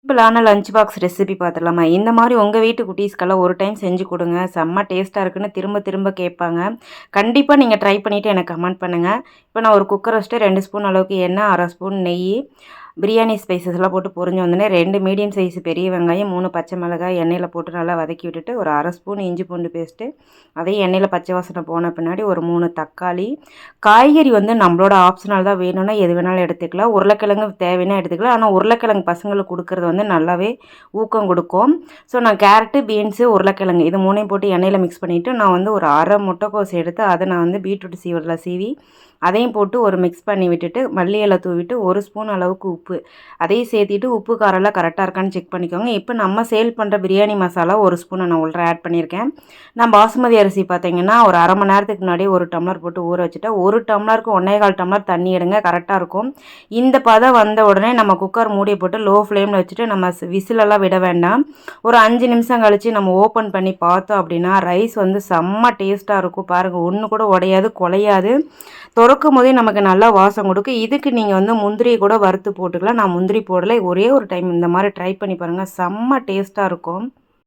சிம்பிளான lunch box recipe பார்த்துடலாமா? இந்த மாதிரி உங்கள் வீட்டு குட்டீஸ்க்கெல்லாம் ஒரு டைம் செஞ்சு கொடுங்க. செம்ம டேஸ்ட்டாக இருக்குன்னு திரும்ப திரும்ப கேட்பாங்க. கண்டிப்பாக நீங்கள் ட்ரை பண்ணிவிட்டு எனக்கு கமெண்ட் பண்ணுங்கள். இப்போ நான் ஒரு குக்கர் வச்சுட்டு 2 ஸ்பூன் அளவுக்கு எண்ணெய், 1/2 ஸ்பூன் நெய், பிரியாணி ஸ்பைசஸ்லாம் போட்டு பொரிஞ்சு வந்தோடனே 2 மீடியம் சைஸ் பெரிய வெங்காயம், 3 பச்சை மிளகாய் எண்ணெயில் போட்டு நல்லா வதக்கி விட்டுட்டு ஒரு 1/2 ஸ்பூன் இஞ்சி பூண்டு பேஸ்ட்டு, அதையும் எண்ணெயில் பச்சை வாசனை போன பின்னாடி ஒரு 3 தக்காளி. காய்கறி வந்து நம்மளோட ஆப்ஷனல் தான், வேணும்னா எது வேணாலும் எடுத்துக்கலாம். உருளைக்கிழங்கு தேவைன்னா எடுத்துக்கலாம். ஆனால் உருளைக்கிழங்கு பசங்களுக்கு கொடுக்குறது வந்து நல்லாவே ஊக்கம் கொடுக்கும். ஸோ நான் கேரட்டு, பீன்ஸு, உருளைக்கிழங்கு இது 3ஐயும் போட்டு எண்ணெயில் மிக்ஸ் பண்ணிவிட்டு நான் வந்து ஒரு 1/2 முட்டைக்கோஸ் எடுத்து அதை நான் வந்து பீட்ரூட் சீவி அதையும் போட்டு ஒரு மிக்ஸ் பண்ணி விட்டுட்டு மல்லி இலை தூவிட்டு 1 ஸ்பூன் அளவுக்கு உப்பு அதையும் சேர்த்திட்டு உப்பு காரெல்லாம் கரெக்டாக இருக்கான்னு செக் பண்ணிக்கோங்க. இப்போ நம்ம சேல் பண்ணுற பிரியாணி மசாலா 1 ஸ்பூனை நான் உள்ள ஆட் பண்ணியிருக்கேன். நான் பாசுமதி அரிசி பார்த்தீங்கன்னா ஒரு அரை மணி நேரத்துக்கு முன்னாடி 1 டம்ளர் போட்டு ஊற வச்சுட்டேன். 1 டம்ளருக்கு 1 1/4 டம்ளர் தண்ணி எடுங்க, கரெக்டாக இருக்கும். இந்த பதம் வந்த உடனே நம்ம குக்கர் மூடியை போட்டு லோ ஃப்ளேமில் வச்சுட்டு நம்ம விசிலெல்லாம் விட வேண்டாம். ஒரு 5 நிமிஷம் கழித்து நம்ம ஓப்பன் பண்ணி பார்த்தோம் அப்படின்னா ரைஸ் வந்து செம்ம டேஸ்ட்டாக இருக்கும். பாருங்கள், ஒன்று கூட உடையாது, குலையாது. துறக்கும் போதே நமக்கு நல்லா வாசம் கொடுக்கும். இதுக்கு நீங்கள் வந்து முந்திரியை கூட வறுத்து போட்டுக்கலாம். நான் முந்திரி போடலை. ஒரே ஒரு டைம் இந்த மாதிரி ட்ரை பண்ணி பாருங்கள், செம்ம டேஸ்ட்டாக இருக்கும்.